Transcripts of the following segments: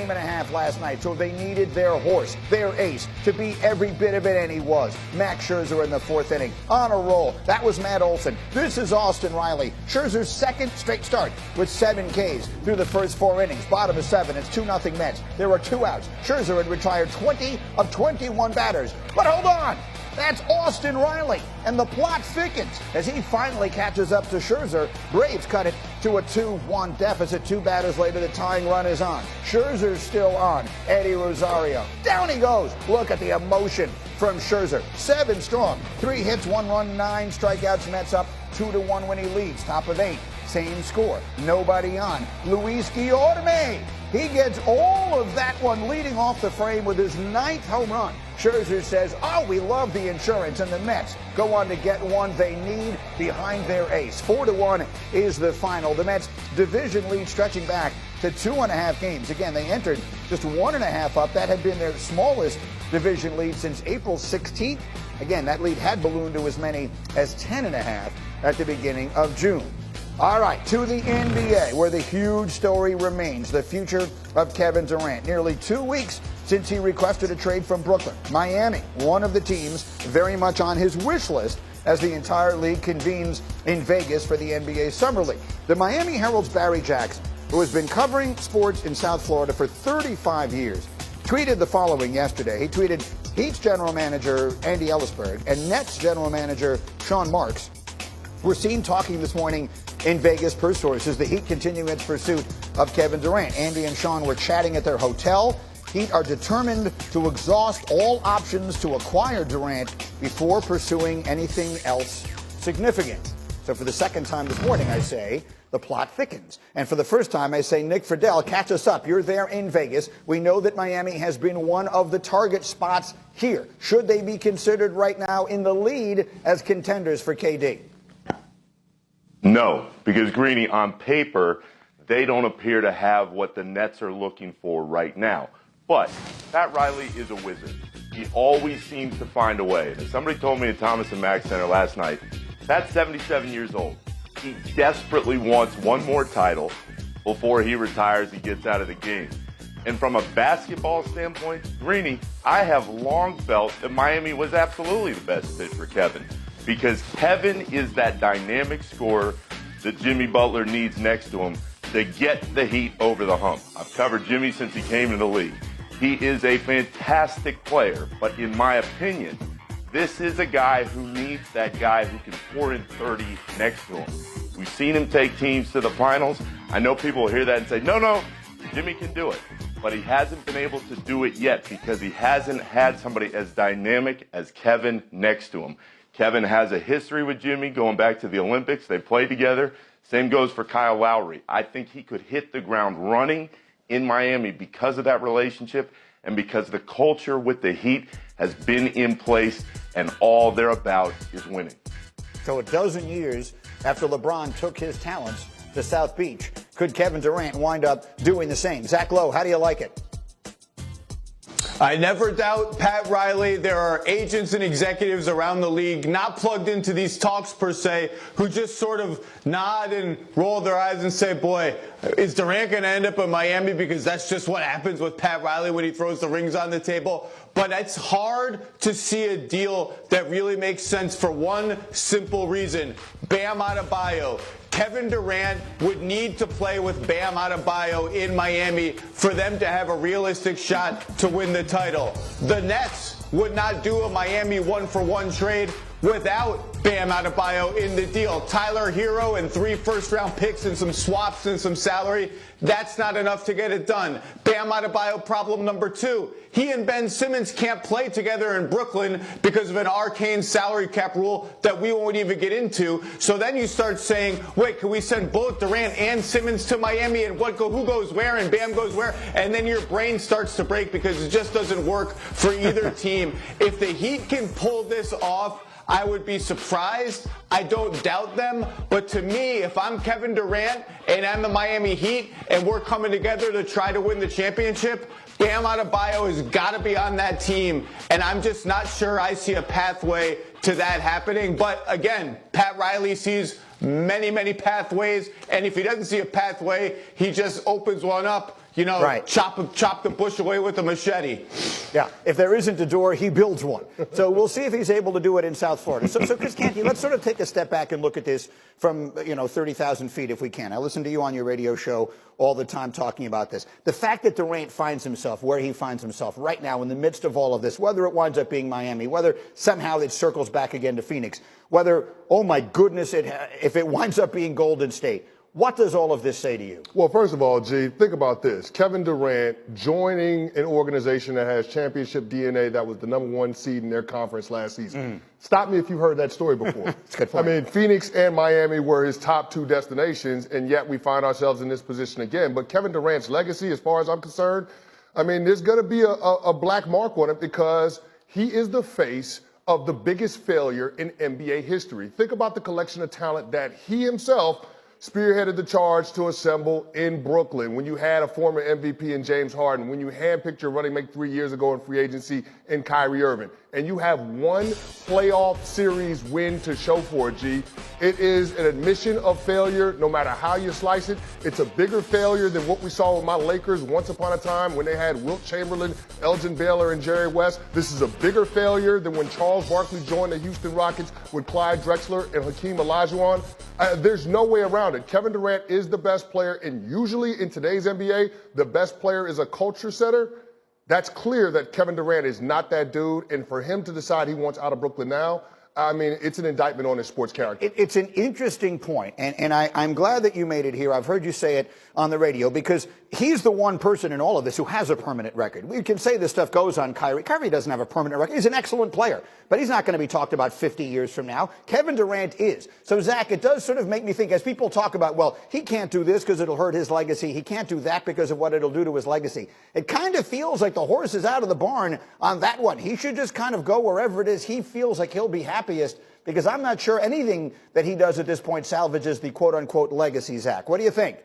game and a half last night, so they needed their horse, their ace, to be every bit of it, and he was. Max Scherzer in the fourth inning, on a roll. That was Matt Olson. This is Austin Riley. Scherzer's second straight start with 7 Ks through the first 4 innings. Bottom of 7, it's 2-0 Mets. There were 2 outs. Scherzer had retired 20 of 21 batters. But hold on! That's Austin Riley, and the plot thickens as he finally catches up to Scherzer. Braves cut it to a 2-1 deficit. 2 batters later, the tying run is on. Scherzer's still on. Eddie Rosario. Down he goes. Look at the emotion from Scherzer. 7 strong. 3 hits, 1 run, 9 strikeouts. Mets up 2-1 when he leads. Top of 8. Same score. Nobody on. Luis Guillorme. He gets all of that one, leading off the frame with his 9th home run. Scherzer says, oh, we love the insurance, and the Mets go on to get one they need behind their ace. 4-1 is the final. The Mets' division lead stretching back to 2.5 games. Again, they entered just 1.5 up. That had been their smallest division lead since April 16th. Again, that lead had ballooned to as many as 10.5 at the beginning of June. All right, to the NBA, where the huge story remains, the future of Kevin Durant. Nearly 2 weeks since he requested a trade from Brooklyn. Miami, one of the teams very much on his wish list as the entire league convenes in Vegas for the NBA Summer League. The Miami Herald's Barry Jackson, who has been covering sports in South Florida for 35 years, tweeted the following yesterday. He tweeted, Heat's general manager Andy Ellisberg and Nets general manager Sean Marks were seen talking this morning in Vegas per sources. The Heat continuing its pursuit of Kevin Durant. Andy and Sean were chatting at their hotel. Heat are determined to exhaust all options to acquire Durant before pursuing anything else significant. So for the second time this morning, I say, the plot thickens. And for the first time, I say, Nick Friedel, catch us up. You're there in Vegas. We know that Miami has been one of the target spots here. Should they be considered right now in the lead as contenders for KD? No, because Greeny, on paper, they don't appear to have what the Nets are looking for right now. But Pat Riley is a wizard. He always seems to find a way. And somebody told me at Thomas and Mack Center last night, Pat's 77 years old. He desperately wants one more title before he retires, he gets out of the game. And from a basketball standpoint, Greeny, I have long felt that Miami was absolutely the best fit for Kevin. Because Kevin is that dynamic scorer that Jimmy Butler needs next to him to get the Heat over the hump. I've covered Jimmy since he came into the league. He is a fantastic player, but in my opinion, this is a guy who needs that guy who can pour in 30 next to him. We've seen him take teams to the finals. I know people will hear that and say, no, Jimmy can do it. But he hasn't been able to do it yet because he hasn't had somebody as dynamic as Kevin next to him. Kevin has a history with Jimmy going back to the Olympics. They played together. Same goes for Kyle Lowry. I think he could hit the ground running in Miami because of that relationship and because the culture with the Heat has been in place and all they're about is winning. So a dozen years after LeBron took his talents to South Beach, could Kevin Durant wind up doing the same? Zach Lowe, how do you like it? I never doubt Pat Riley. There are agents and executives around the league not plugged into these talks per se who just sort of nod and roll their eyes and say, boy, is Durant going to end up in Miami because that's just what happens with Pat Riley when he throws the rings on the table. But it's hard to see a deal that really makes sense for one simple reason. Bam Adebayo. Kevin Durant would need to play with Bam Adebayo in Miami for them to have a realistic shot to win the title. The Nets would not do a Miami 1-for-1 trade without Bam Adebayo in the deal. Tyler Hero and 3 first-round picks and some swaps and some salary, that's not enough to get it done. Bam Adebayo problem number 2. He and Ben Simmons can't play together in Brooklyn because of an arcane salary cap rule that we won't even get into. So then you start saying, wait, can we send both Durant and Simmons to Miami and who goes where and Bam goes where? And then your brain starts to break because it just doesn't work for either team. If the Heat can pull this off, I would be surprised. I don't doubt them. But to me, if I'm Kevin Durant and I'm the Miami Heat and we're coming together to try to win the championship, Bam Adebayo has got to be on that team. And I'm just not sure I see a pathway to that happening. But again, Pat Riley sees many, many pathways. And if he doesn't see a pathway, he just opens one up chop the bush away with a machete. Yeah, if there isn't a door, he builds one. So we'll see if he's able to do it in South Florida. So Chris Canty, let's sort of take a step back and look at this from 30,000 feet if we can. I listen to you on your radio show all the time talking about this. The fact that Durant finds himself where he finds himself right now in the midst of all of this, whether it winds up being Miami, whether somehow it circles back again to Phoenix, whether, oh my goodness, if it winds up being Golden State, what does all of this say to you? Well, first of all, G, think about this. Kevin Durant joining an organization that has championship DNA that was the #1 seed in their conference last season. Stop me if you've heard that story before. It's a good point. I mean, Phoenix and Miami were his top 2 destinations, and yet we find ourselves in this position again. But Kevin Durant's legacy, as far as I'm concerned, I mean, there's going to be a black mark on it because he is the face of the biggest failure in NBA history. Think about the collection of talent that he himself spearheaded the charge to assemble in Brooklyn, when you had a former MVP in James Harden, when you handpicked your running mate 3 years ago in free agency in Kyrie Irving, and you have one playoff series win to show for it, G. It is an admission of failure no matter how you slice it. It's a bigger failure than what we saw with my Lakers once upon a time when they had Wilt Chamberlain, Elgin Baylor, and Jerry West. This is a bigger failure than when Charles Barkley joined the Houston Rockets with Clyde Drexler and Hakeem Olajuwon. There's no way around it. Kevin Durant is the best player, and usually in today's NBA, the best player is a culture setter. That's clear that Kevin Durant is not that dude, and for him to decide he wants out of Brooklyn now, I mean, it's an indictment on his sports character. It's an interesting point, and I'm glad that you made it here. I've heard you say it on the radio because he's the one person in all of this who has a permanent record. We can say this stuff goes on Kyrie. Kyrie doesn't have a permanent record. He's an excellent player, but he's not going to be talked about 50 years from now. Kevin Durant is. So, Zach, it does sort of make me think, as people talk about, well, he can't do this because it'll hurt his legacy. He can't do that because of what it'll do to his legacy. It kind of feels like the horse is out of the barn on that one. He should just kind of go wherever it is he feels like he'll be happiest, because I'm not sure anything that he does at this point salvages the quote-unquote legacy, Zach. What do you think?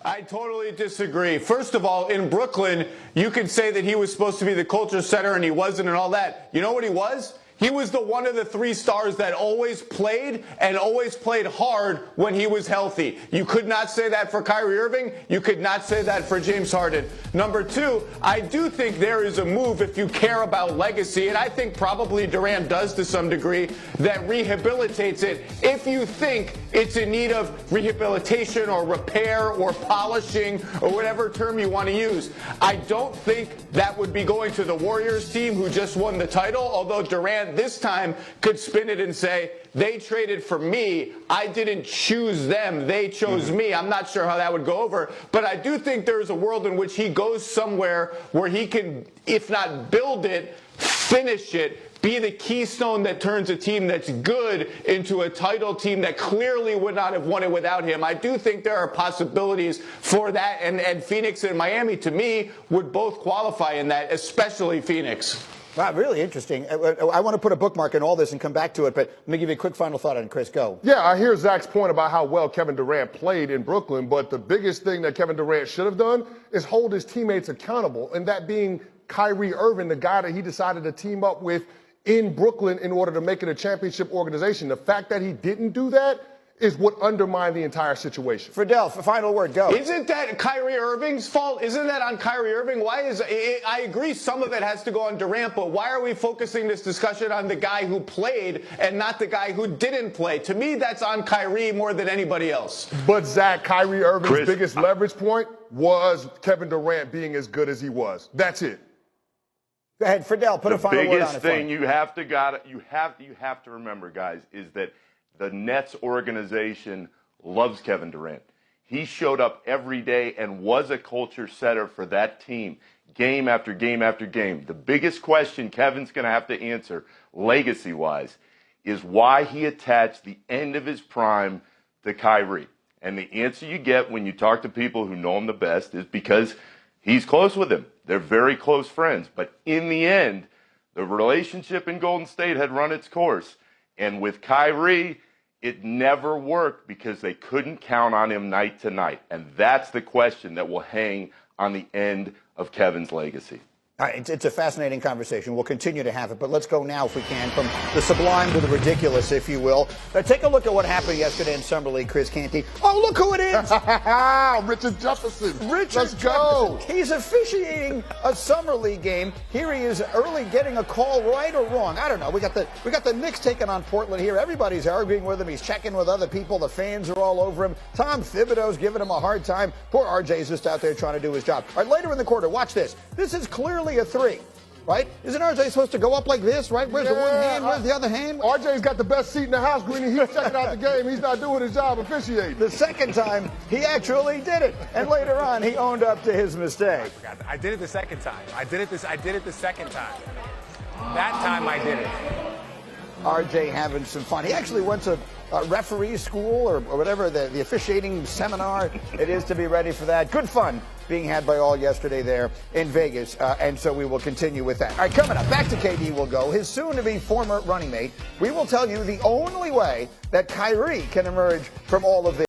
I totally disagree. First of all, in Brooklyn, you could say that he was supposed to be the culture setter and he wasn't and all that. You know what he was? He was the one of the 3 stars that always played and always played hard when he was healthy. You could not say that for Kyrie Irving. You could not say that for James Harden. Number 2, I do think there is a move, if you care about legacy, and I think probably Durant does to some degree, that rehabilitates it if you think it's in need of rehabilitation or repair or polishing or whatever term you want to use. I don't think that would be going to the Warriors team who just won the title, although Durant this time could spin it and say, they traded for me. I didn't choose them. They chose me. I'm not sure how that would go over. But I do think there's a world in which he goes somewhere where he can, if not build it, finish it, be the keystone that turns a team that's good into a title team that clearly would not have won it without him. I do think there are possibilities for that. And Phoenix and Miami, to me, would both qualify in that, especially Phoenix. Wow, really interesting. I want to put a bookmark in all this and come back to it, but let me give you a quick final thought on it, Chris. Go. Yeah, I hear Zach's point about how well Kevin Durant played in Brooklyn, but the biggest thing that Kevin Durant should have done is hold his teammates accountable, and that being Kyrie Irving, the guy that he decided to team up with in Brooklyn in order to make it a championship organization. The fact that he didn't do that is what undermined the entire situation. Friedel, final word, go. Isn't that Kyrie Irving's fault? Isn't that on Kyrie Irving? I agree some of it has to go on Durant, but why are we focusing this discussion on the guy who played and not the guy who didn't play? To me, that's on Kyrie more than anybody else. But Zach, Kyrie Irving's biggest leverage point was Kevin Durant being as good as he was. That's it. Go ahead, Friedel, put a final word on it. The biggest thing you have to remember, guys, is that the Nets organization loves Kevin Durant. He showed up every day and was a culture setter for that team, game after game after game. The biggest question Kevin's going to have to answer, legacy-wise, is why he attached the end of his prime to Kyrie. And the answer you get when you talk to people who know him the best is because he's close with him. They're very close friends. But in the end, the relationship in Golden State had run its course. And with Kyrie, it never worked because they couldn't count on him night to night. And that's the question that will hang on the end of Kevin's legacy. All right, it's a fascinating conversation. We'll continue to have it, but let's go now, if we can, from the sublime to the ridiculous, if you will. Now, take a look at what happened yesterday in Summer League, Chris Canty. Oh, look who it is! Richard Jefferson. Let's go. He's officiating a Summer League game. Here he is early getting a call, right or wrong. I don't know. We got the Knicks taking on Portland here. Everybody's arguing with him. He's checking with other people. The fans are all over him. Tom Thibodeau's giving him a hard time. Poor RJ's just out there trying to do his job. All right, later in the quarter, watch this. This is clearly a three, right? Isn't RJ supposed to go up like this, right? Where's the one hand? Where's the other hand? RJ's got the best seat in the house, Greeny. He's checking out the game. He's not doing his job officiating. The second time, he actually did it. And later on, he owned up to his mistake. I did it the second time. I did it the second time. That time I did it. RJ having some fun. He actually went to referee school or whatever, the officiating seminar it is to be ready for that. Good fun being had by all yesterday there in Vegas, and so we will continue with that. All right, coming up, back to KD will go. His soon-to-be former running mate. We will tell you the only way that Kyrie can emerge from all of this.